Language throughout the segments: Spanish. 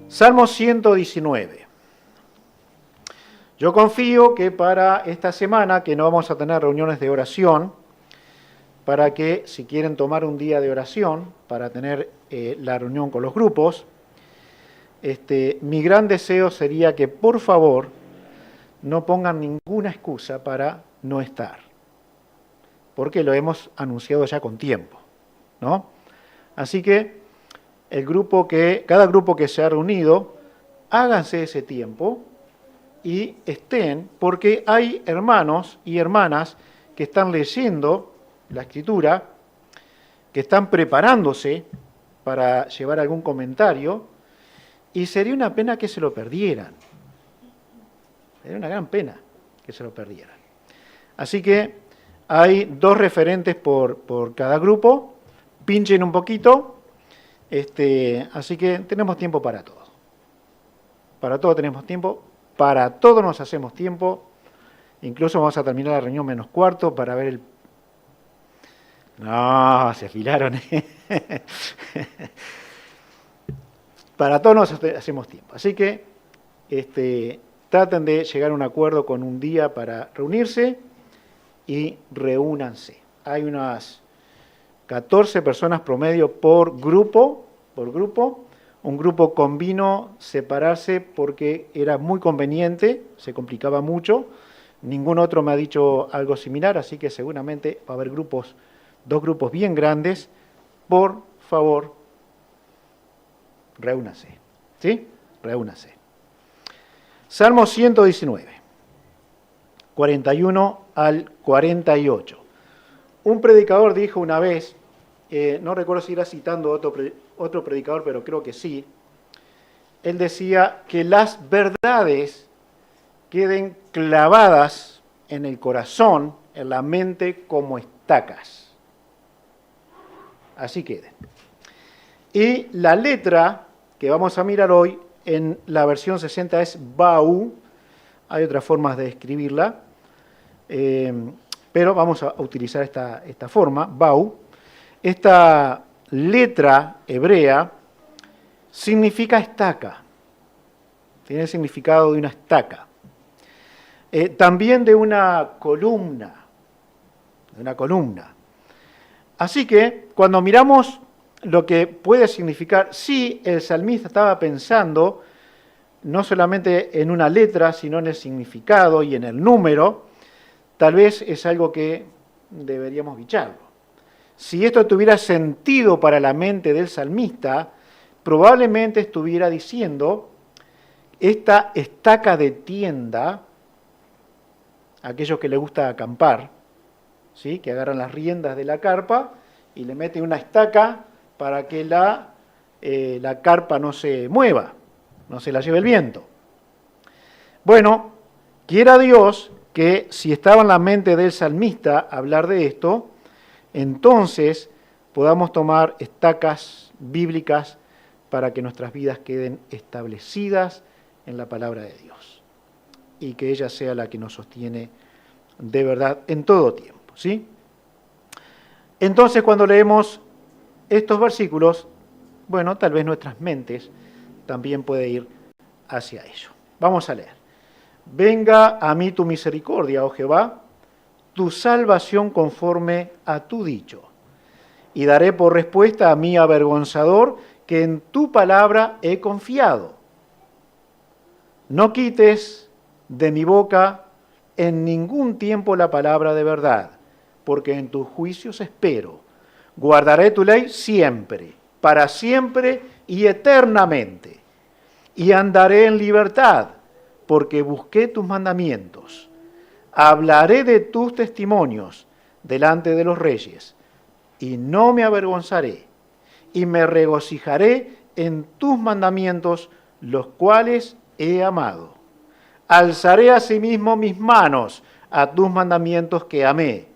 Salmo 119. Yo confío que para esta semana, que no vamos a tener reuniones de oración, para que si quieren tomar un día de oración, para tener la reunión con los grupos, mi gran deseo sería que por favor no pongan ninguna excusa para no estar, porque lo hemos anunciado ya con tiempo, ¿no? Así que cada grupo que se ha reunido, háganse ese tiempo y estén, porque hay hermanos y hermanas que están leyendo la Escritura, que están preparándose para llevar algún comentario, y sería una pena que se lo perdieran. Sería una gran pena que se lo perdieran. Así que hay 2 referentes por cada grupo, pinchen un poquito. Así que tenemos tiempo para todo. Para todo tenemos tiempo, para todo nos hacemos tiempo. Incluso vamos a terminar la reunión menos cuarto para ver el... No, se afilaron. Para todo nos hacemos tiempo. Así que traten de llegar a un acuerdo con un día para reunirse y reúnanse. Hay unas 14 personas promedio por grupo. Un grupo convino separarse porque era muy conveniente, se complicaba mucho. Ningún otro me ha dicho algo similar, así que seguramente va a haber 2 grupos bien grandes. Por favor, reúnanse. ¿Sí? Reúnanse. Salmo 119, 41 al 48. Un predicador dijo una vez, no recuerdo si era citando otro predicador, pero creo que sí, él decía que las verdades queden clavadas en el corazón, en la mente, como estacas. Así queden. Y la letra que vamos a mirar hoy, en la versión 60 es Bau, hay otras formas de escribirla, pero vamos a utilizar esta forma, Bau. Esta letra hebrea significa estaca, tiene el significado de una estaca. También de una columna, Así que cuando miramos lo que puede significar, sí, el salmista estaba pensando no solamente en una letra, sino en el significado y en el número, tal vez es algo que deberíamos bicharlo. Si esto tuviera sentido para la mente del salmista, probablemente estuviera diciendo, esta estaca de tienda, aquellos que les gusta acampar, ¿sí?, que agarran las riendas de la carpa y le meten una estaca para que la carpa no se mueva, no se la lleve el viento. Bueno, quiera Dios que si estaba en la mente del salmista hablar de esto, entonces podamos tomar estacas bíblicas para que nuestras vidas queden establecidas en la palabra de Dios y que ella sea la que nos sostiene de verdad en todo tiempo, ¿sí? Entonces, cuando leemos estos versículos, bueno, tal vez nuestras mentes también pueden ir hacia ello. Vamos a leer. Venga a mí tu misericordia, oh Jehová, tu salvación conforme a tu dicho. Y daré por respuesta a mi avergonzador que en tu palabra he confiado. No quites de mi boca en ningún tiempo la palabra de verdad, porque en tus juicios espero. Guardaré tu ley siempre, para siempre y eternamente. Y andaré en libertad, porque busqué tus mandamientos. Hablaré de tus testimonios delante de los reyes, y no me avergonzaré, y me regocijaré en tus mandamientos, los cuales he amado. Alzaré asimismo mis manos a tus mandamientos que amé,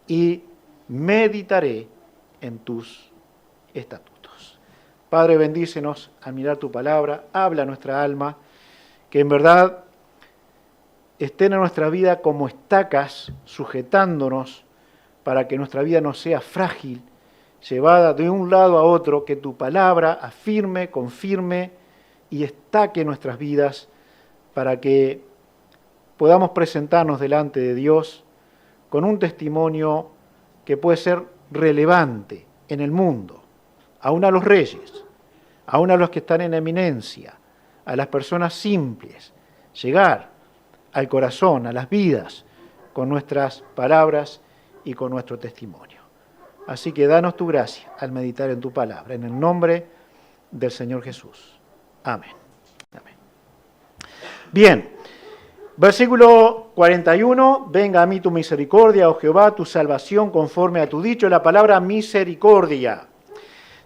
y meditaré en tus estatutos. Padre, bendícenos al mirar tu palabra, habla a nuestra alma, que en verdad estén en nuestra vida como estacas sujetándonos para que nuestra vida no sea frágil, llevada de un lado a otro, que tu palabra afirme, confirme y estaque nuestras vidas para que podamos presentarnos delante de Dios con un testimonio que puede ser relevante en el mundo, aún a los reyes, aún a los que están en eminencia, a las personas simples, llegar al corazón, a las vidas, con nuestras palabras y con nuestro testimonio. Así que danos tu gracia al meditar en tu palabra, en el nombre del Señor Jesús. Amén. Amén. Bien, versículo 41, venga a mí tu misericordia, oh Jehová, tu salvación conforme a tu dicho. La palabra misericordia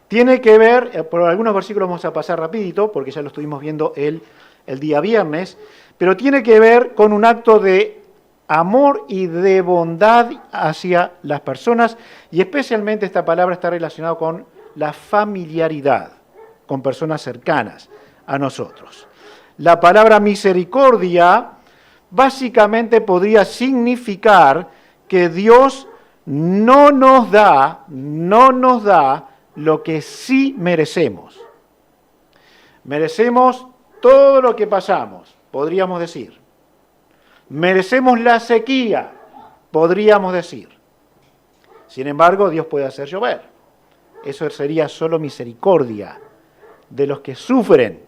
tiene que ver, por algunos versículos vamos a pasar rapidito, porque ya lo estuvimos viendo el día viernes, pero tiene que ver con un acto de amor y de bondad hacia las personas, y especialmente esta palabra está relacionada con la familiaridad, con personas cercanas a nosotros. La palabra misericordia básicamente podría significar que Dios no nos da lo que sí merecemos. Merecemos todo lo que pasamos, podríamos decir. Merecemos la sequía, podríamos decir. Sin embargo, Dios puede hacer llover. Eso sería solo misericordia de los que sufren,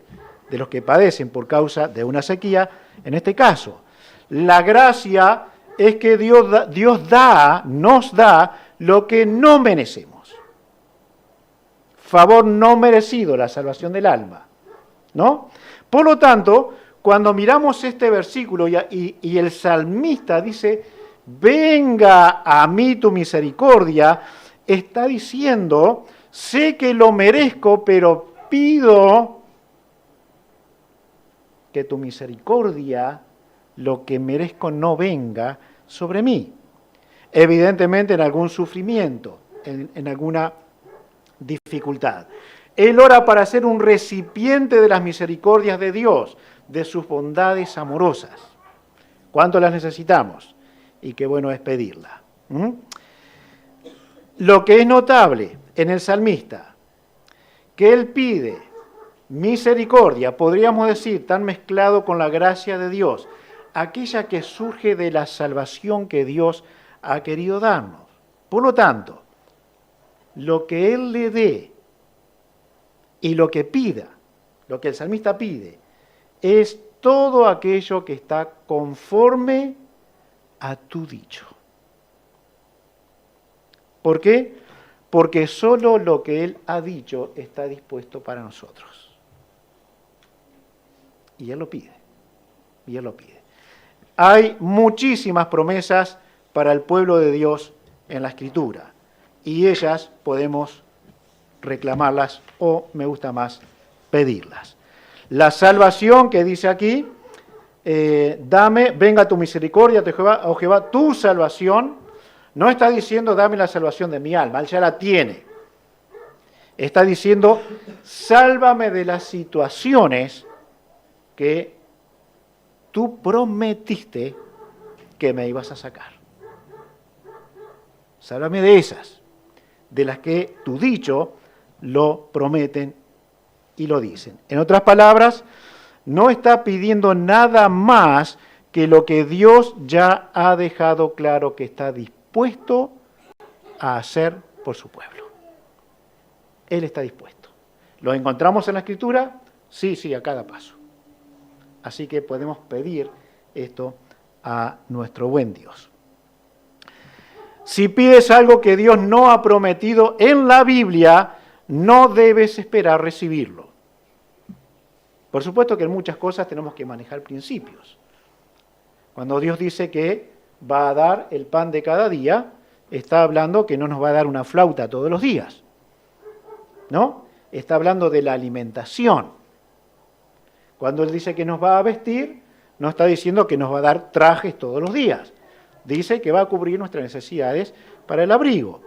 de los que padecen por causa de una sequía, en este caso. La gracia es que Dios nos da lo que no merecemos. Favor no merecido, la salvación del alma, ¿no? Por lo tanto, cuando miramos este versículo y el salmista dice, venga a mí tu misericordia, está diciendo, sé que lo merezco, pero pido que tu misericordia, lo que merezco, no venga sobre mí. Evidentemente en algún sufrimiento, en alguna dificultad. Él ora para ser un recipiente de las misericordias de Dios, de sus bondades amorosas. ¿Cuánto las necesitamos? Y qué bueno es pedirla. Lo que es notable en el salmista, que él pide misericordia, podríamos decir, tan mezclado con la gracia de Dios, aquella que surge de la salvación que Dios ha querido darnos. Por lo tanto, lo que él le dé y lo que pida, lo que el salmista pide, es todo aquello que está conforme a tu dicho. ¿Por qué? Porque solo lo que Él ha dicho está dispuesto para nosotros. Y Él lo pide. Y Él lo pide. Hay muchísimas promesas para el pueblo de Dios en la Escritura. Y ellas podemos reclamarlas o, me gusta más, pedirlas. La salvación que dice aquí, venga tu misericordia, oh Jehová, tu salvación, no está diciendo dame la salvación de mi alma, Él ya la tiene. Está diciendo sálvame de las situaciones que tú prometiste que me ibas a sacar. Sálvame de esas, de las que tu dicho lo prometen y lo dicen. En otras palabras, no está pidiendo nada más que lo que Dios ya ha dejado claro que está dispuesto a hacer por su pueblo. Él está dispuesto. ¿Lo encontramos en la Escritura? Sí, a cada paso. Así que podemos pedir esto a nuestro buen Dios. Si pides algo que Dios no ha prometido en la Biblia, no debes esperar recibirlo. Por supuesto que en muchas cosas tenemos que manejar principios. Cuando Dios dice que va a dar el pan de cada día, está hablando que no nos va a dar una flauta todos los días, ¿no? Está hablando de la alimentación. Cuando Él dice que nos va a vestir, no está diciendo que nos va a dar trajes todos los días. Dice que va a cubrir nuestras necesidades para el abrigo.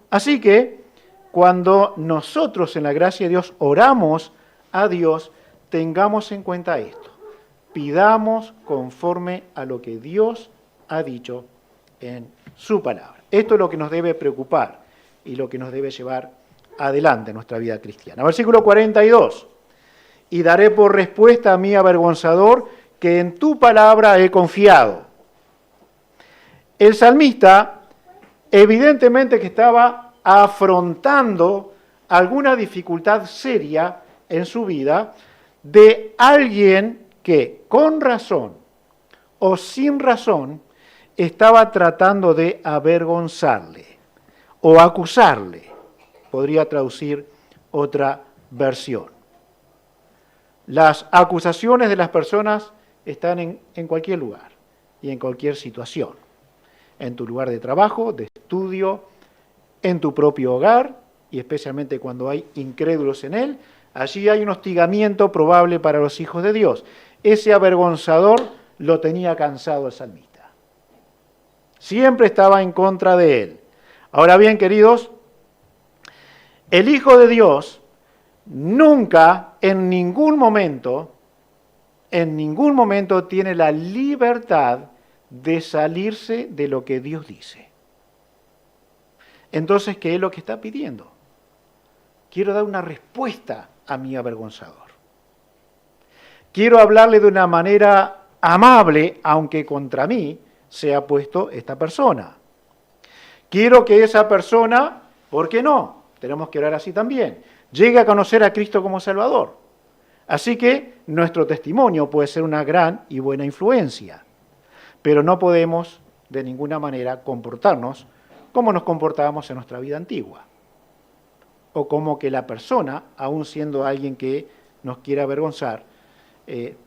Así que, cuando nosotros en la gracia de Dios oramos a Dios, tengamos en cuenta esto. Pidamos conforme a lo que Dios ha dicho en su palabra. Esto es lo que nos debe preocupar y lo que nos debe llevar adelante en nuestra vida cristiana. Versículo 42. y daré por respuesta a mi avergonzador que en tu palabra he confiado. El salmista evidentemente que estaba afrontando alguna dificultad seria en su vida de alguien que con razón o sin razón estaba tratando de avergonzarle o acusarle, podría traducir otra versión. Las acusaciones de las personas están en cualquier lugar y en cualquier situación. En tu lugar de trabajo, de estudio, en tu propio hogar, y especialmente cuando hay incrédulos en él, allí hay un hostigamiento probable para los hijos de Dios. Ese avergonzador lo tenía cansado el salmista. Siempre estaba en contra de él. Ahora bien, queridos, el Hijo de Dios nunca, en ningún momento tiene la libertad de salirse de lo que Dios dice. Entonces, ¿qué es lo que está pidiendo? Quiero dar una respuesta a mi avergonzador. Quiero hablarle de una manera amable, aunque contra mí se ha puesto esta persona. Quiero que esa persona, ¿por qué no? Tenemos que orar así también, llegue a conocer a Cristo como Salvador. Así que nuestro testimonio puede ser una gran y buena influencia, pero no podemos de ninguna manera comportarnos como nos comportábamos en nuestra vida antigua, o como que la persona, aun siendo alguien que nos quiera avergonzar,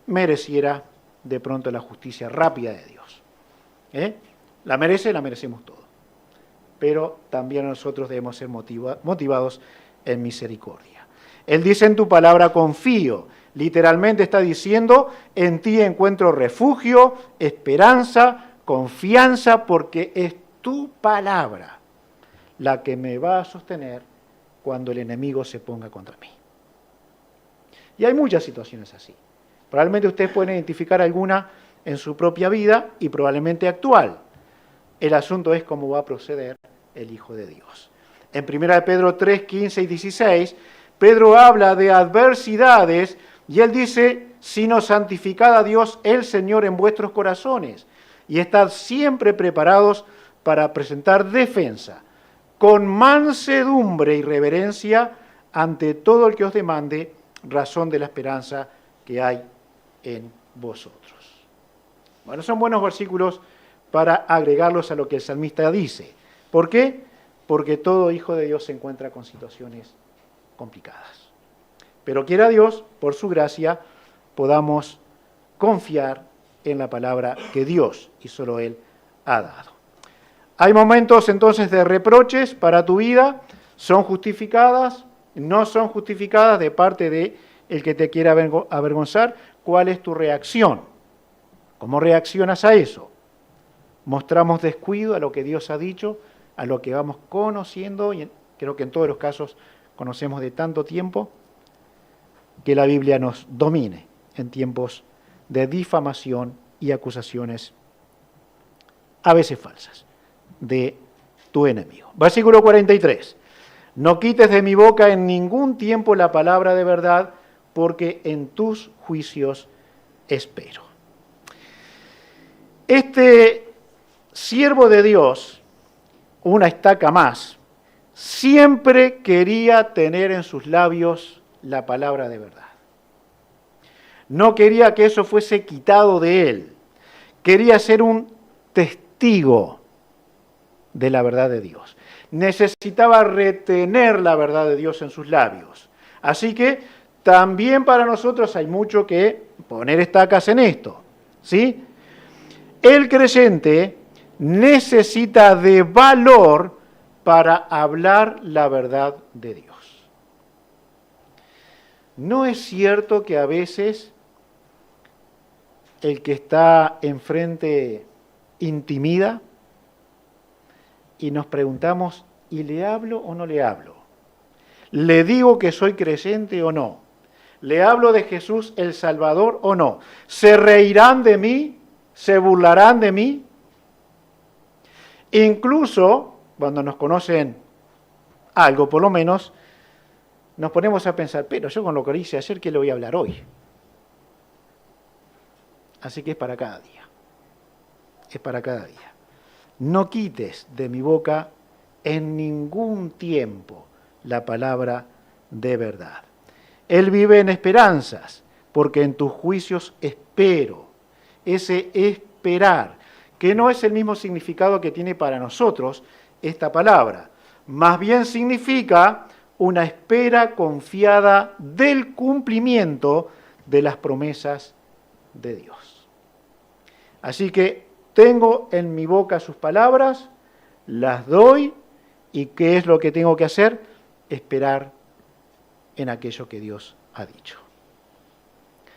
mereciera de pronto la justicia rápida de Dios. La merecemos todos, pero también nosotros debemos ser motivados en misericordia. Él dice en tu palabra confío, literalmente está diciendo en ti encuentro refugio, esperanza, confianza, porque es tu palabra la que me va a sostener cuando el enemigo se ponga contra mí. Y hay muchas situaciones así. Probablemente ustedes pueden identificar alguna en su propia vida y probablemente actual. El asunto es cómo va a proceder el Hijo de Dios. En 1 Pedro 3, 15 y 16, Pedro habla de adversidades y él dice, sino santificad a Dios el Señor en vuestros corazones y estad siempre preparados para presentar defensa con mansedumbre y reverencia ante todo el que os demande razón de la esperanza que hay en vosotros. Bueno, son buenos versículos para agregarlos a lo que el salmista dice. ¿Por qué? Porque todo hijo de Dios se encuentra con situaciones complicadas. Pero quiera Dios, por su gracia, podamos confiar en la palabra que Dios y solo Él ha dado. Hay momentos entonces de reproches para tu vida, son justificadas, no son justificadas de parte de el que te quiera avergonzar. ¿Cuál es tu reacción? ¿Cómo reaccionas a eso? ¿Mostramos descuido a lo que Dios ha dicho, a lo que vamos conociendo? Y creo que en todos los casos conocemos de tanto tiempo que la Biblia nos domine en tiempos de difamación y acusaciones a veces falsas de tu enemigo. Versículo 43. No quites de mi boca en ningún tiempo la palabra de verdad, porque en tus juicios espero. Este siervo de Dios, una estaca más, siempre quería tener en sus labios la palabra de verdad. No quería que eso fuese quitado de él. Quería ser un testigo de la verdad de Dios. Necesitaba retener la verdad de Dios en sus labios. Así que también para nosotros hay mucho que poner estacas en esto, ¿sí? El creyente necesita de valor para hablar la verdad de Dios. ¿No es cierto que a veces el que está enfrente intimida y nos preguntamos, ¿y le hablo o no le hablo? ¿Le digo que soy creyente o no? ¿Le hablo de Jesús el Salvador o no? ¿Se reirán de mí? ¿Se burlarán de mí? Incluso, cuando nos conocen algo por lo menos, nos ponemos a pensar, pero yo con lo que hice ayer, ¿qué le voy a hablar hoy? Así que es para cada día. Es para cada día. No quites de mi boca en ningún tiempo la palabra de verdad. Él vive en esperanzas, porque en tus juicios espero. Ese esperar, que no es el mismo significado que tiene para nosotros esta palabra. Más bien significa una espera confiada del cumplimiento de las promesas de Dios. Así que tengo en mi boca sus palabras, las doy, y ¿qué es lo que tengo que hacer? Esperar en aquello que Dios ha dicho.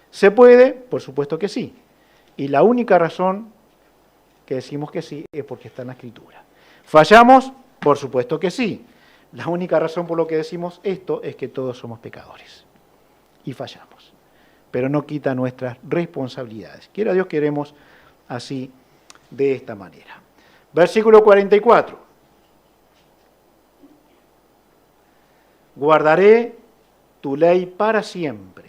¿Se puede? Por supuesto que sí. Y la única razón que decimos que sí es porque está en la Escritura. ¿Fallamos? Por supuesto que sí. La única razón por la que decimos esto es que todos somos pecadores y fallamos. Pero no quita nuestras responsabilidades. Quiera Dios, queremos así, de esta manera. Versículo 44. Guardaré tu ley para siempre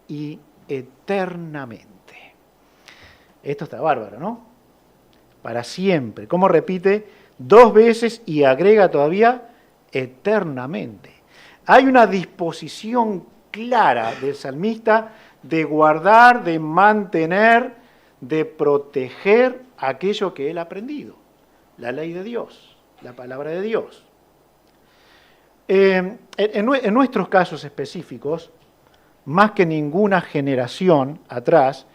y eternamente. Esto está bárbaro, ¿no? Para siempre. ¿Cómo repite? 2 veces y agrega todavía eternamente. Hay una disposición clara del salmista de guardar, de mantener, de proteger aquello que él ha aprendido. La ley de Dios, la palabra de Dios. En nuestros casos específicos, más que ninguna generación atrás,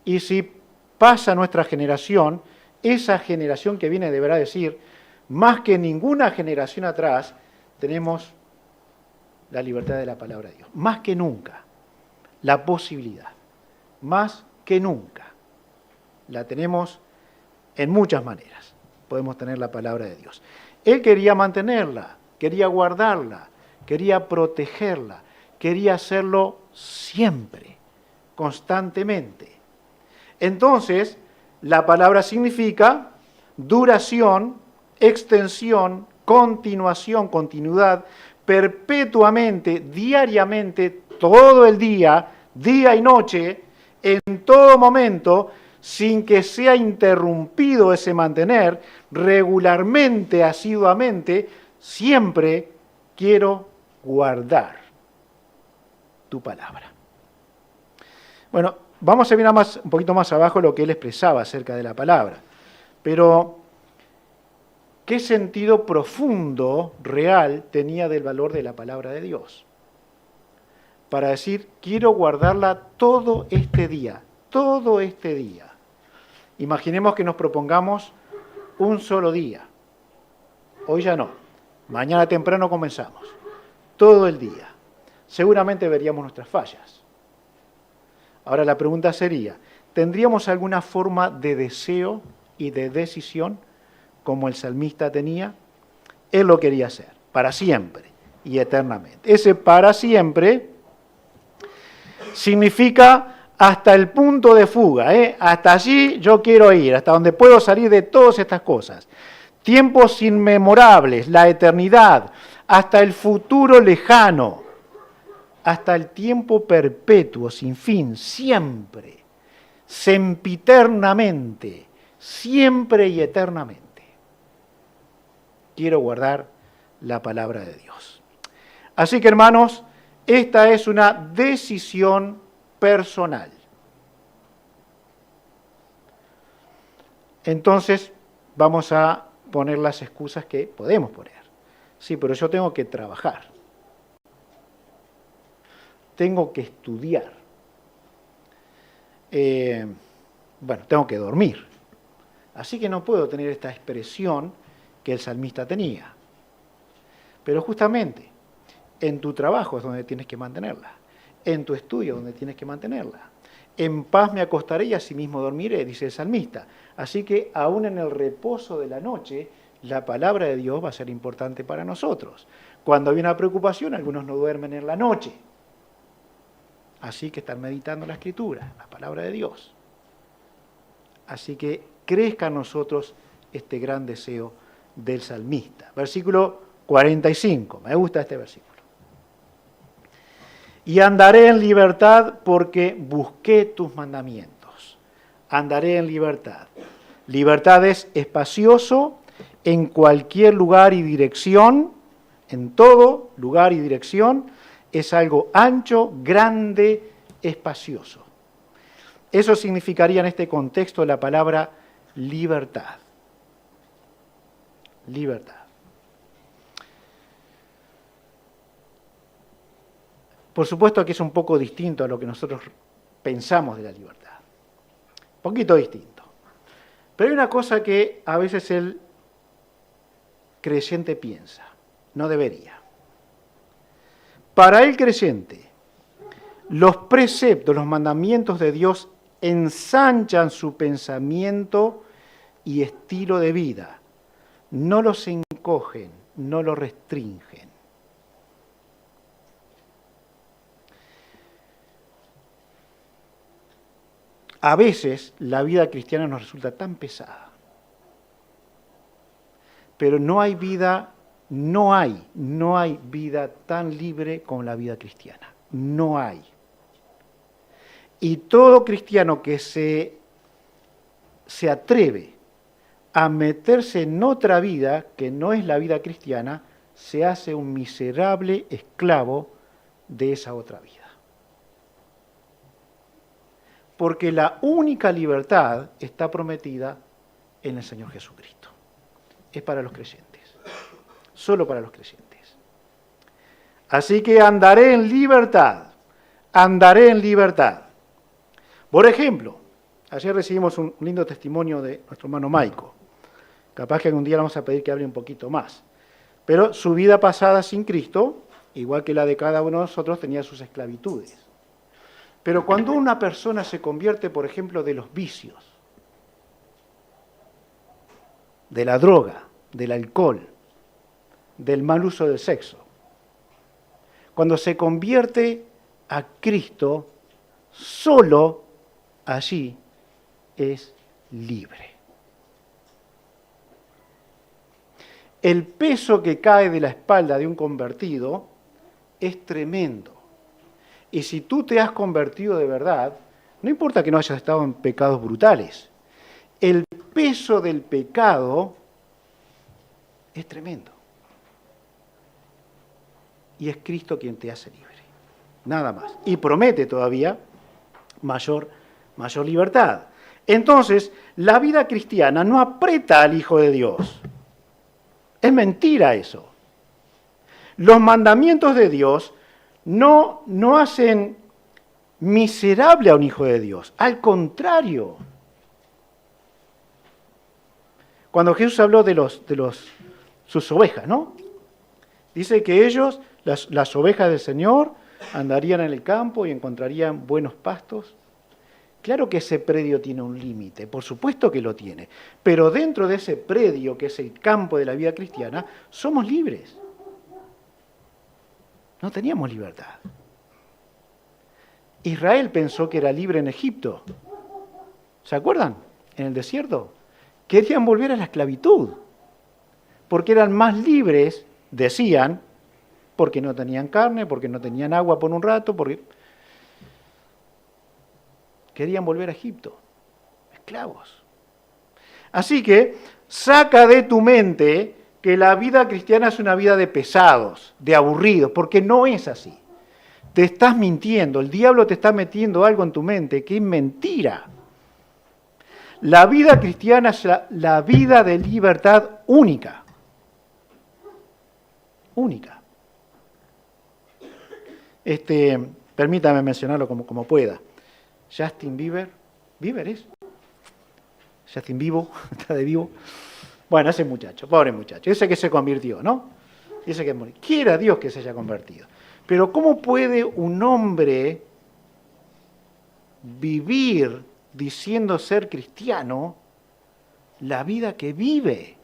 y si pasa nuestra generación, esa generación que viene deberá decir, más que ninguna generación atrás, tenemos la libertad de la palabra de Dios. Más que nunca, la posibilidad. Más que nunca. La tenemos en muchas maneras. Podemos tener la palabra de Dios. Él quería mantenerla, quería guardarla, quería protegerla, quería hacerlo siempre, constantemente. Entonces, la palabra significa duración, extensión, continuación, continuidad, perpetuamente, diariamente, todo el día, día y noche, en todo momento, sin que sea interrumpido ese mantener, regularmente, asiduamente, siempre quiero guardar tu palabra. Bueno, vamos a mirar un poquito más abajo lo que él expresaba acerca de la palabra. Pero, ¿qué sentido profundo, real, tenía del valor de la palabra de Dios? Para decir, quiero guardarla todo este día, todo este día. Imaginemos que nos propongamos un solo día. Hoy ya no. Mañana temprano comenzamos. Todo el día. Seguramente veríamos nuestras fallas. Ahora la pregunta sería, ¿tendríamos alguna forma de deseo y de decisión como el salmista tenía? Él lo quería hacer, para siempre y eternamente. Ese para siempre significa hasta el punto de fuga, hasta allí yo quiero ir, hasta donde puedo salir de todas estas cosas. Tiempos inmemorables, la eternidad, hasta el futuro lejano, hasta el tiempo perpetuo, sin fin, siempre, sempiternamente, siempre y eternamente. Quiero guardar la palabra de Dios. Así que, hermanos, esta es una decisión personal. Entonces, vamos a poner las excusas que podemos poner. Sí, pero yo tengo que trabajar. Tengo que estudiar. Tengo que dormir. Así que no puedo tener esta expresión que el salmista tenía. Pero justamente, en tu trabajo es donde tienes que mantenerla. En tu estudio es donde tienes que mantenerla. En paz me acostaré y asimismo dormiré, dice el salmista. Así que aún en el reposo de la noche, la palabra de Dios va a ser importante para nosotros. Cuando hay una preocupación, algunos no duermen en la noche. Así que están meditando la Escritura, la palabra de Dios. Así que crezca en nosotros este gran deseo del salmista. Versículo 45. Me gusta este versículo. Y andaré en libertad porque busqué tus mandamientos. Andaré en libertad. Libertad es espacioso en cualquier lugar y dirección, en todo lugar y dirección. Es algo ancho, grande, espacioso. Eso significaría en este contexto la palabra libertad. Libertad. Por supuesto que es un poco distinto a lo que nosotros pensamos de la libertad. Un poquito distinto. Pero hay una cosa que a veces el creyente piensa, no debería. Para el creyente, los preceptos, los mandamientos de Dios ensanchan su pensamiento y estilo de vida. No los encogen, no los restringen. A veces la vida cristiana nos resulta tan pesada, pero no hay vida tan libre como la vida cristiana. No hay. Y todo cristiano que se atreve a meterse en otra vida que no es la vida cristiana, se hace un miserable esclavo de esa otra vida. Porque la única libertad está prometida en el Señor Jesucristo. Es para los creyentes, solo para los creyentes. Así que andaré en libertad, andaré en libertad. Por ejemplo, ayer recibimos un lindo testimonio de nuestro hermano Maico. Capaz que algún día vamos a pedir que hable un poquito más. Pero su vida pasada sin Cristo, igual que la de cada uno de nosotros, tenía sus esclavitudes. Pero cuando una persona se convierte, por ejemplo, de los vicios, de la droga, del alcohol, del mal uso del sexo, cuando se convierte a Cristo, solo allí es libre. El peso que cae de la espalda de un convertido es tremendo. Y si tú te has convertido de verdad, no importa que no hayas estado en pecados brutales, el peso del pecado es tremendo. Y es Cristo quien te hace libre. Nada más. Y promete todavía mayor libertad. Entonces, la vida cristiana no aprieta al Hijo de Dios. Es mentira eso. Los mandamientos de Dios no hacen miserable a un hijo de Dios. Al contrario. Cuando Jesús habló de sus ovejas, ¿no? Dice que ellos, las ovejas del Señor, andarían en el campo y encontrarían buenos pastos. Claro que ese predio tiene un límite, por supuesto que lo tiene, pero dentro de ese predio, que es el campo de la vida cristiana, somos libres. No teníamos libertad. Israel pensó que era libre en Egipto. ¿Se acuerdan? En el desierto. Querían volver a la esclavitud, porque eran más libres, decían, porque no tenían carne, porque no tenían agua por un rato, porque querían volver a Egipto, esclavos. Así que saca de tu mente que la vida cristiana es una vida de pesados, de aburridos, porque no es así. Te estás mintiendo, el diablo te está metiendo algo en tu mente que es mentira. La vida cristiana es la vida de libertad única. Única. Permítame mencionarlo como pueda. Justin Bieber es. Justin Vivo, está de vivo. Bueno, ese muchacho, pobre muchacho, ese que se convirtió, ¿no? Ese que murió. Quiera Dios que se haya convertido. Pero ¿cómo puede un hombre vivir diciendo ser cristiano la vida que vive?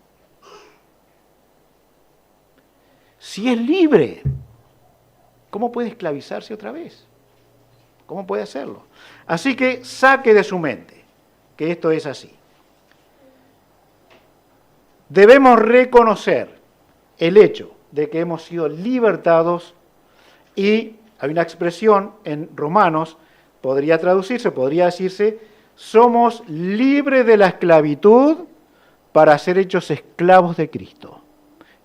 Si es libre, ¿cómo puede esclavizarse otra vez? ¿Cómo puede hacerlo? Así que saque de su mente que esto es así. Debemos reconocer el hecho de que hemos sido libertados y hay una expresión en Romanos, podría decirse, somos libres de la esclavitud para ser hechos esclavos de Cristo.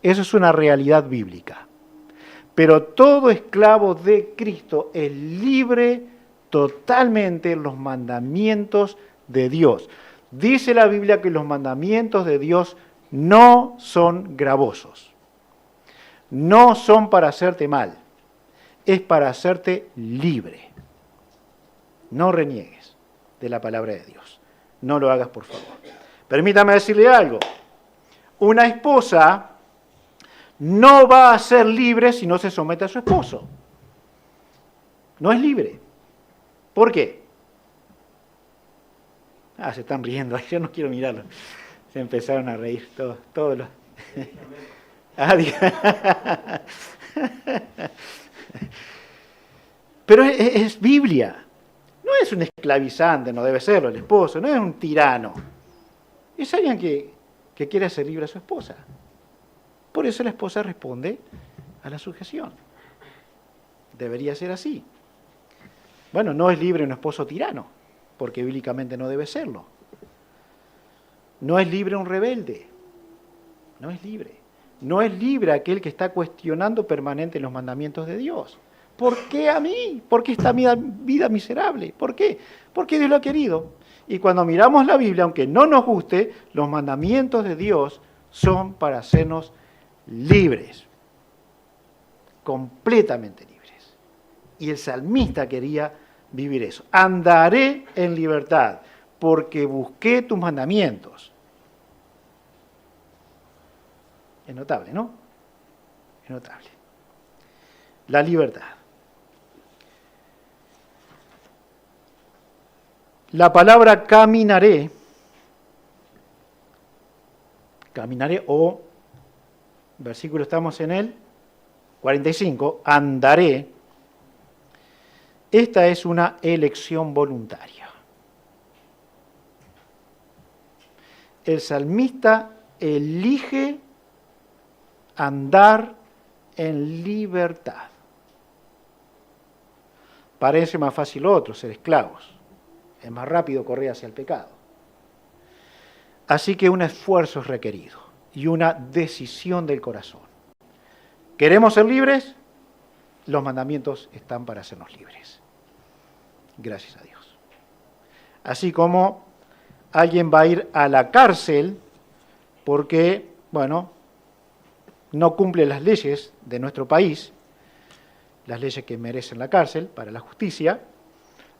Eso es una realidad bíblica. Pero todo esclavo de Cristo es libre totalmente en los mandamientos de Dios. Dice la Biblia que los mandamientos de Dios no son gravosos. No son para hacerte mal. Es para hacerte libre. No reniegues de la palabra de Dios. No lo hagas, por favor. Permítame decirle algo. Una esposa no va a ser libre si no se somete a su esposo. No es libre. ¿Por qué? Se están riendo. Yo no quiero mirarlo. Se empezaron a reír todos los... Pero es Biblia. No es un esclavizante, no debe serlo el esposo, no es un tirano. Es alguien que quiere hacer libre a su esposa. Por eso la esposa responde a la sujeción. Debería ser así. Bueno, no es libre un esposo tirano, porque bíblicamente no debe serlo. No es libre un rebelde. No es libre. No es libre aquel que está cuestionando permanente los mandamientos de Dios. ¿Por qué a mí? ¿Por qué esta vida miserable? ¿Por qué? Porque Dios lo ha querido. Y cuando miramos la Biblia, aunque no nos guste, los mandamientos de Dios son para hacernos libres. Completamente libres. Y el salmista quería vivir eso. Andaré en libertad, porque busqué tus mandamientos. Es notable, ¿no? Es notable. La libertad. La palabra caminaré o, versículo estamos en el 45, andaré. Esta es una elección voluntaria. El salmista elige andar en libertad. Parece más fácil lo otro, ser esclavos. Es más rápido correr hacia el pecado. Así que un esfuerzo es requerido y una decisión del corazón. ¿Queremos ser libres? Los mandamientos están para hacernos libres. Gracias a Dios. Así como alguien va a ir a la cárcel porque, no cumple las leyes de nuestro país, las leyes que merecen la cárcel para la justicia,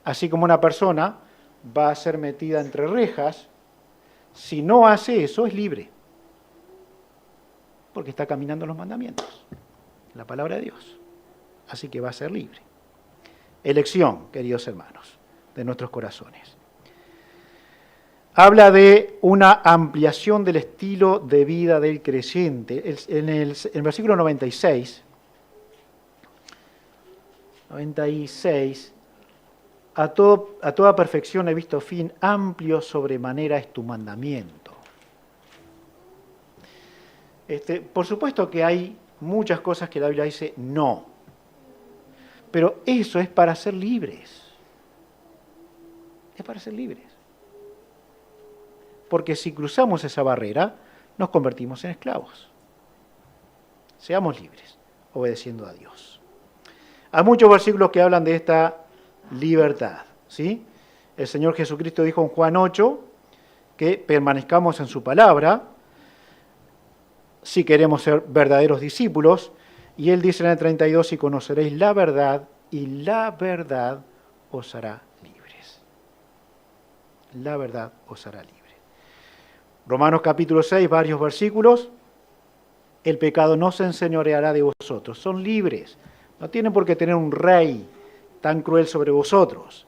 así como una persona va a ser metida entre rejas, si no hace eso es libre, porque está caminando los mandamientos, la palabra de Dios, así que va a ser libre. Elección, queridos hermanos, de nuestros corazones. Habla de una ampliación del estilo de vida del creyente. En el versículo 96, a toda perfección he visto fin, amplio sobremanera es tu mandamiento. Por supuesto que hay muchas cosas que la Biblia dice no, pero eso es para ser libres. Es para ser libres. Porque si cruzamos esa barrera, nos convertimos en esclavos. Seamos libres, obedeciendo a Dios. Hay muchos versículos que hablan de esta libertad, ¿sí? El Señor Jesucristo dijo en Juan 8 que permanezcamos en su palabra si queremos ser verdaderos discípulos, y Él dice en el 32, y conoceréis la verdad, y la verdad os hará libres. La verdad os hará libres. Romanos capítulo 6, varios versículos. El pecado no se enseñoreará de vosotros. Son libres. No tienen por qué tener un rey tan cruel sobre vosotros.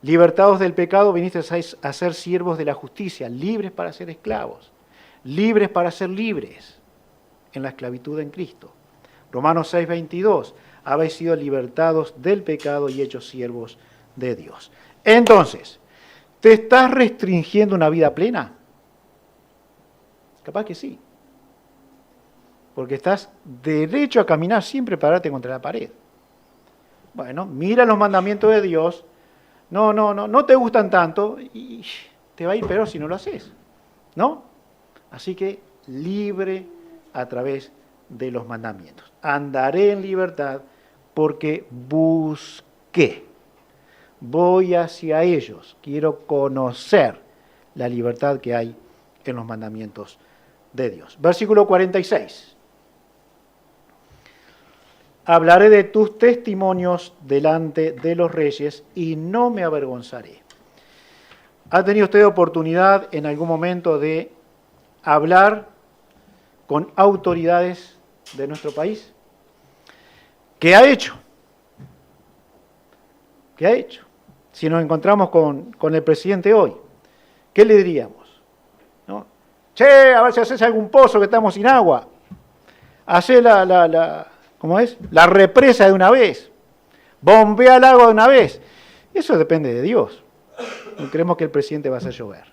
Libertados del pecado, vinisteis a ser siervos de la justicia, libres para ser esclavos, libres para ser libres en la esclavitud en Cristo. Romanos 6, 22. Habéis sido libertados del pecado y hechos siervos de Dios. Entonces, ¿te estás restringiendo una vida plena? Capaz que sí. porque estás derecho a caminar siempre pararte contra la pared. Bueno, mira los mandamientos de Dios, no te gustan tanto y te va a ir peor si no lo haces, ¿no? Así que libre a través de los mandamientos. Andaré en libertad porque busqué. Voy hacia ellos. Quiero conocer la libertad que hay en los mandamientos de Dios. Versículo 46. Hablaré de tus testimonios delante de los reyes y no me avergonzaré. ¿Ha tenido usted oportunidad en algún momento de hablar con autoridades de nuestro país? ¿Qué ha hecho? ¿Qué ha hecho? Si nos encontramos con el presidente hoy, ¿qué le diríamos? ¿No? Che, a ver si haces algún pozo que estamos sin agua. Hacé ¿cómo es? La represa de una vez. Bombea el agua de una vez. Eso depende de Dios. No creemos que el presidente va a hacer llover.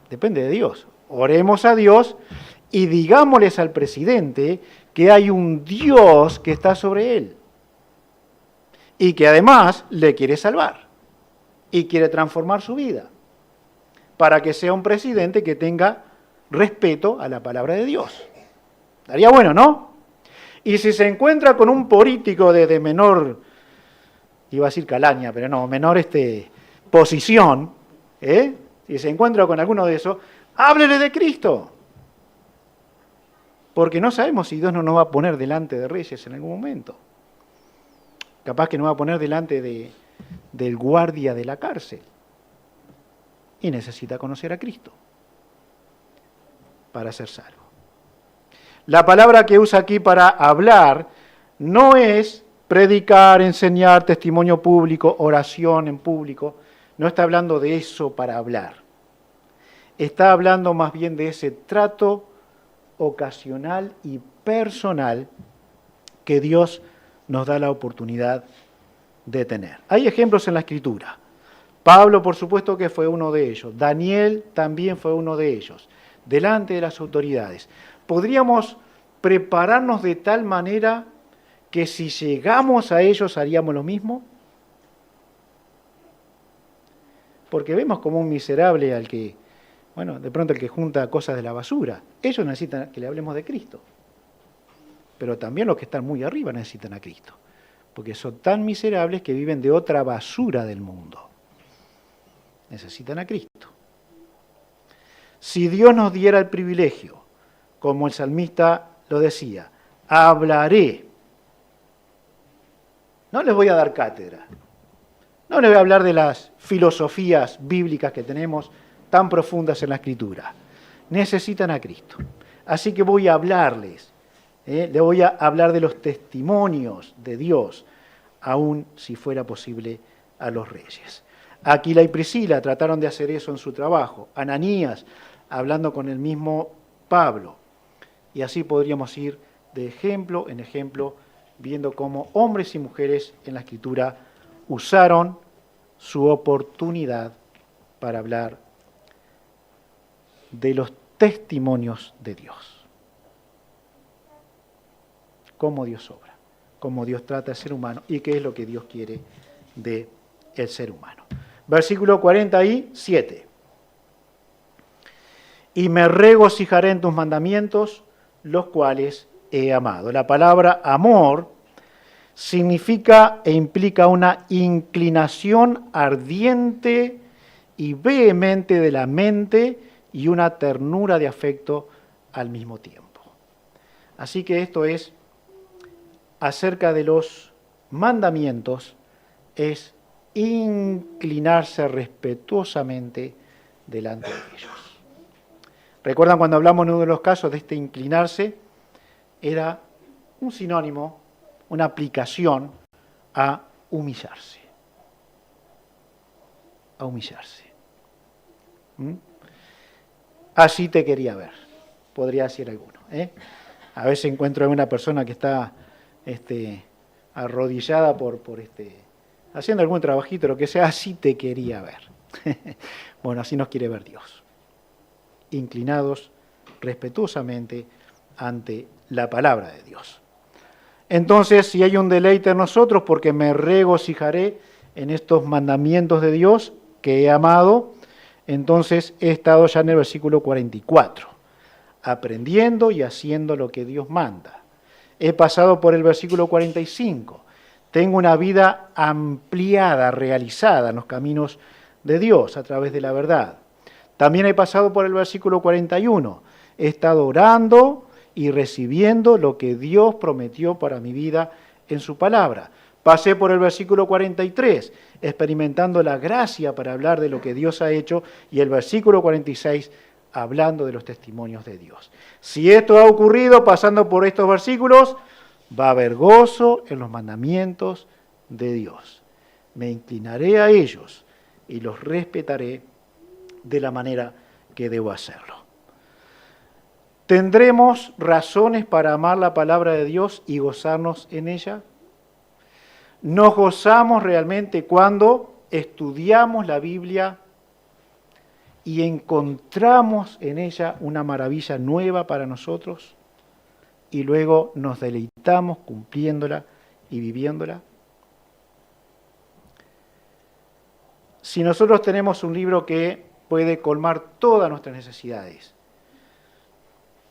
Depende de Dios. Oremos a Dios y digámosles al presidente que hay un Dios que está sobre él y que además le quiere salvar y quiere transformar su vida para que sea un presidente que tenga respeto a la palabra de Dios. Estaría bueno, ¿no? Y si se encuentra con un político de menor, iba a decir calaña, pero no, menor posición, si se encuentra con alguno de esos, háblele de Cristo. Porque no sabemos si Dios no nos va a poner delante de reyes en algún momento. Capaz que nos va a poner delante del guardia de la cárcel. Y necesita conocer a Cristo para ser salvo. La palabra que usa aquí para hablar no es predicar, enseñar, testimonio público, oración en público. No está hablando de eso para hablar. Está hablando más bien de ese trato ocasional y personal que Dios nos da la oportunidad de tener. Hay ejemplos en la Escritura. Pablo, por supuesto que fue uno de ellos. Daniel también fue uno de ellos, delante de las autoridades. ¿Podríamos prepararnos de tal manera que si llegamos a ellos haríamos lo mismo? Porque vemos como un miserable al que, de pronto el que junta cosas de la basura. Ellos necesitan que le hablemos de Cristo. Pero también los que están muy arriba necesitan a Cristo. Porque son tan miserables que viven de otra basura del mundo. Necesitan a Cristo. Si Dios nos diera el privilegio, como el salmista lo decía, hablaré. No les voy a dar cátedra. No les voy a hablar de las filosofías bíblicas que tenemos tan profundas en la Escritura. Necesitan a Cristo. Así que voy a hablarles. Le voy a hablar de los testimonios de Dios, aun si fuera posible a los reyes. Aquila y Priscila trataron de hacer eso en su trabajo. Ananías, hablando con el mismo Pablo. Y así podríamos ir de ejemplo en ejemplo, viendo cómo hombres y mujeres en la Escritura usaron su oportunidad para hablar de los testimonios de Dios. Cómo Dios obra, cómo Dios trata al ser humano y qué es lo que Dios quiere del ser humano. Versículo 47. Y me regocijaré en tus mandamientos, los cuales he amado. La palabra amor significa e implica una inclinación ardiente y vehemente de la mente y una ternura de afecto al mismo tiempo. Así que esto es acerca de los mandamientos, es inclinarse respetuosamente delante de ellos. ¿Recuerdan cuando hablamos en uno de los casos de este inclinarse? Era un sinónimo, una aplicación a humillarse. A humillarse. Así te quería ver, podría decir alguno. A veces encuentro a una persona que está arrodillada haciendo algún trabajito, lo que sea, así te quería ver. Bueno, así nos quiere ver Dios. Inclinados respetuosamente ante la palabra de Dios. Entonces, si hay un deleite en nosotros, porque me regocijaré en estos mandamientos de Dios que he amado, entonces he estado ya en el versículo 44, aprendiendo y haciendo lo que Dios manda. He pasado por el versículo 45, tengo una vida ampliada, realizada en los caminos de Dios a través de la verdad. También he pasado por el versículo 41, he estado orando y recibiendo lo que Dios prometió para mi vida en su palabra. Pasé por el versículo 43, experimentando la gracia para hablar de lo que Dios ha hecho, y el versículo 46, hablando de los testimonios de Dios. Si esto ha ocurrido pasando por estos versículos, va a haber gozo en los mandamientos de Dios. Me inclinaré a ellos y los respetaré de la manera que debo hacerlo. ¿Tendremos razones para amar la palabra de Dios y gozarnos en ella? ¿Nos gozamos realmente cuando estudiamos la Biblia y encontramos en ella una maravilla nueva para nosotros y luego nos deleitamos cumpliéndola y viviéndola? Si nosotros tenemos un libro que puede colmar todas nuestras necesidades,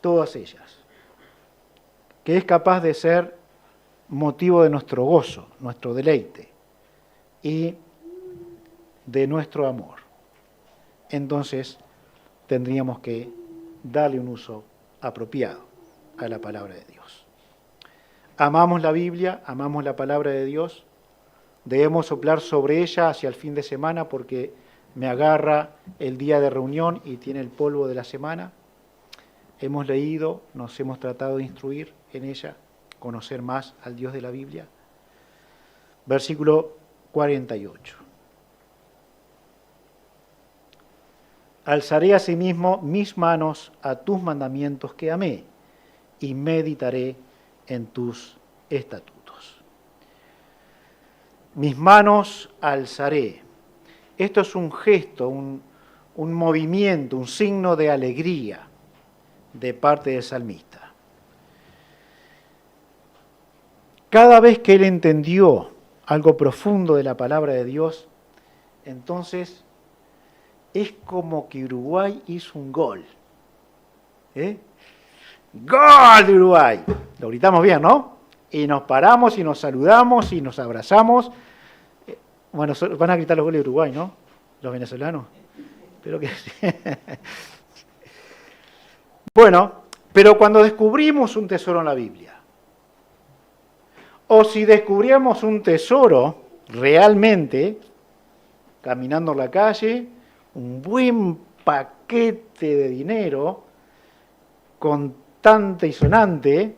todas ellas, que es capaz de ser motivo de nuestro gozo, nuestro deleite y de nuestro amor, entonces tendríamos que darle un uso apropiado a la palabra de Dios. Amamos la Biblia, amamos la palabra de Dios, debemos soplar sobre ella hacia el fin de semana porque me agarra el día de reunión y tiene el polvo de la semana. Hemos leído, nos hemos tratado de instruir en ella, conocer más al Dios de la Biblia. Versículo 48. Alzaré asimismo mis manos a tus mandamientos que amé y meditaré en tus estatutos. Mis manos alzaré. Esto es un gesto, un movimiento, un signo de alegría de parte del salmista. Cada vez que él entendió algo profundo de la palabra de Dios, entonces es como que Uruguay hizo un gol. ¡Gol de Uruguay! Lo gritamos bien, ¿no? Y nos paramos y nos saludamos y nos abrazamos. Bueno, van a gritar los goles de Uruguay, ¿no? Los venezolanos. Espero que sí. Bueno, pero cuando descubrimos un tesoro en la Biblia, o si descubríamos un tesoro realmente, caminando en la calle, un buen paquete de dinero, contante y sonante,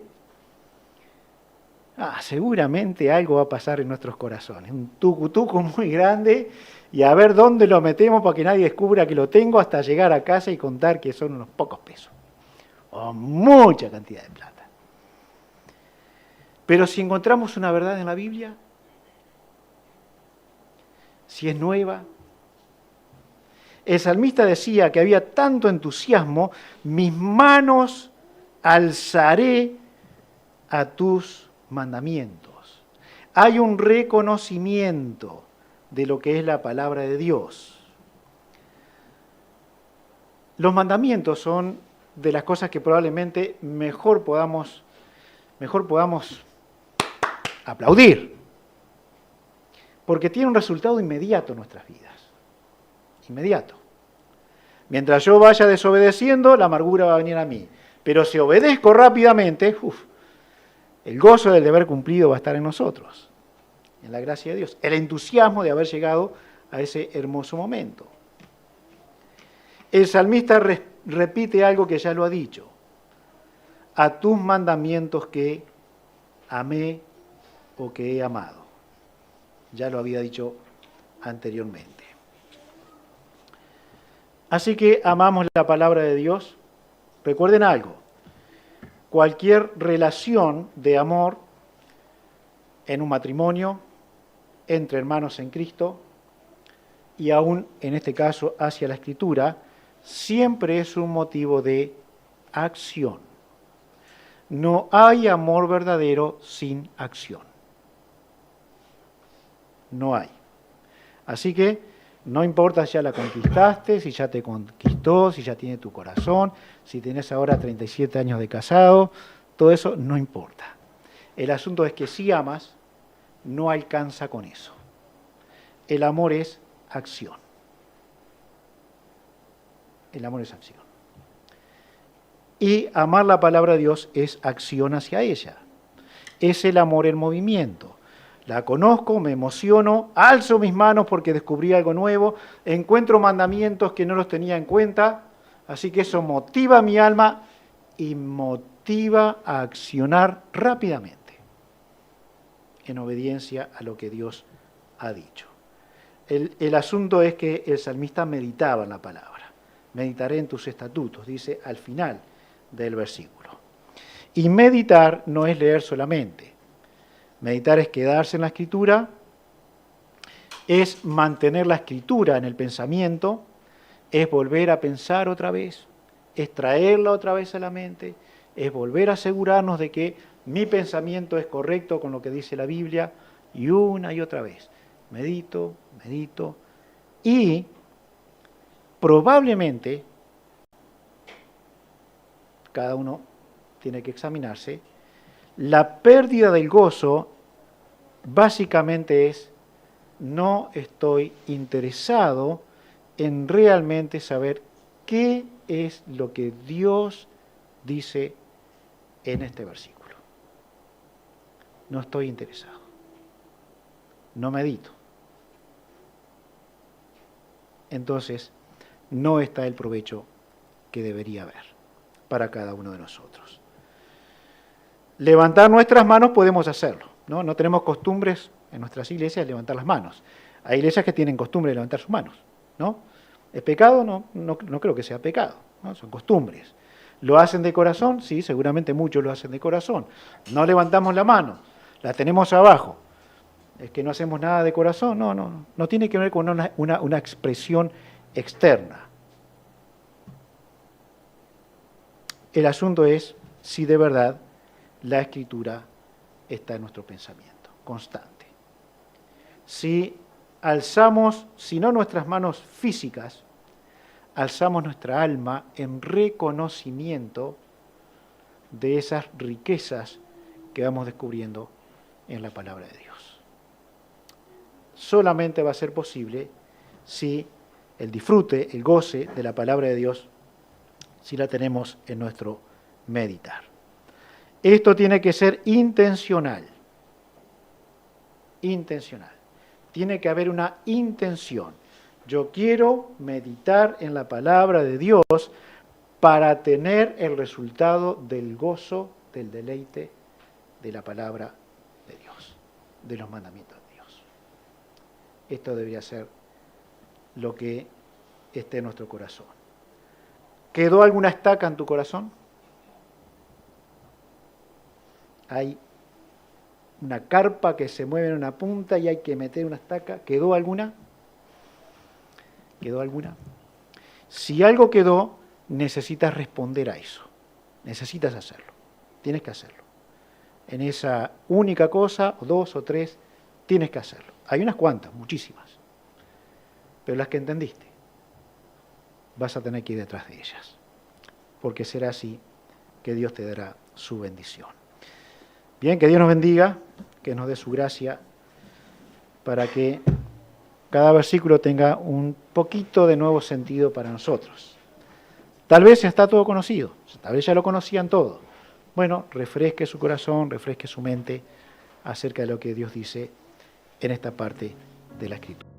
seguramente algo va a pasar en nuestros corazones. Un tucutuco muy grande y a ver dónde lo metemos para que nadie descubra que lo tengo hasta llegar a casa y contar que son unos pocos pesos. O mucha cantidad de plata. Pero si encontramos una verdad en la Biblia, si es nueva, el salmista decía que había tanto entusiasmo, mis manos alzaré a tus mandamientos. Hay un reconocimiento de lo que es la palabra de Dios. Los mandamientos son de las cosas que probablemente mejor podamos aplaudir, porque tiene un resultado inmediato en nuestras vidas. Inmediato. Mientras yo vaya desobedeciendo, la amargura va a venir a mí. Pero si obedezco rápidamente, el gozo del deber cumplido va a estar en nosotros, en la gracia de Dios. El entusiasmo de haber llegado a ese hermoso momento. El salmista repite algo que ya lo ha dicho. A tus mandamientos que amé o que he amado. Ya lo había dicho anteriormente. Así que amamos la palabra de Dios. Recuerden algo, cualquier relación de amor en un matrimonio, entre hermanos en Cristo, y aún en este caso hacia la Escritura, siempre es un motivo de acción. No hay amor verdadero sin acción. No hay. Así que no importa si ya la conquistaste, si ya te conquistó, si ya tiene tu corazón, si tienes ahora 37 años de casado, todo eso no importa. El asunto es que si amas, no alcanza con eso. El amor es acción. El amor es acción. Y amar la palabra de Dios es acción hacia ella. Es el amor en movimiento. La conozco, me emociono, alzo mis manos porque descubrí algo nuevo, encuentro mandamientos que no los tenía en cuenta, así que eso motiva mi alma y motiva a accionar rápidamente en obediencia a lo que Dios ha dicho. El asunto es que el salmista meditaba en la palabra. Meditaré en tus estatutos, dice al final del versículo. Y meditar no es leer solamente. Meditar es quedarse en la Escritura, es mantener la Escritura en el pensamiento, es volver a pensar otra vez, es traerla otra vez a la mente, es volver a asegurarnos de que mi pensamiento es correcto con lo que dice la Biblia, y una y otra vez. Medito, y probablemente, cada uno tiene que examinarse, la pérdida del gozo básicamente es: no estoy interesado en realmente saber qué es lo que Dios dice en este versículo. No estoy interesado. No medito. Entonces, no está el provecho que debería haber para cada uno de nosotros. Levantar nuestras manos podemos hacerlo, ¿no? No tenemos costumbres en nuestras iglesias de levantar las manos. Hay iglesias que tienen costumbre de levantar sus manos, ¿no? ¿Es pecado? No creo que sea pecado, ¿no? Son costumbres. ¿Lo hacen de corazón? Sí, seguramente muchos lo hacen de corazón. No levantamos la mano, la tenemos abajo. ¿Es que no hacemos nada de corazón? No tiene que ver con una expresión externa. El asunto es si de verdad la Escritura está en nuestro pensamiento, constante. Si alzamos, si no nuestras manos físicas, alzamos nuestra alma en reconocimiento de esas riquezas que vamos descubriendo en la palabra de Dios. Solamente va a ser posible si el disfrute, el goce de la palabra de Dios, si la tenemos en nuestro meditar. Esto tiene que ser intencional. Intencional. Tiene que haber una intención. Yo quiero meditar en la palabra de Dios para tener el resultado del gozo, del deleite de la palabra de Dios, de los mandamientos de Dios. Esto debería ser lo que esté en nuestro corazón. ¿Quedó alguna estaca en tu corazón? Hay una carpa que se mueve en una punta y hay que meter una estaca. ¿Quedó alguna? ¿Quedó alguna? Si algo quedó, necesitas responder a eso. Necesitas hacerlo. Tienes que hacerlo. En esa única cosa, o dos o tres, tienes que hacerlo. Hay unas cuantas, muchísimas. Pero las que entendiste, vas a tener que ir detrás de ellas. Porque será así que Dios te dará su bendición. Bien, que Dios nos bendiga, que nos dé su gracia para que cada versículo tenga un poquito de nuevo sentido para nosotros. Tal vez ya está todo conocido, tal vez ya lo conocían todo. Bueno, refresque su corazón, refresque su mente acerca de lo que Dios dice en esta parte de la Escritura.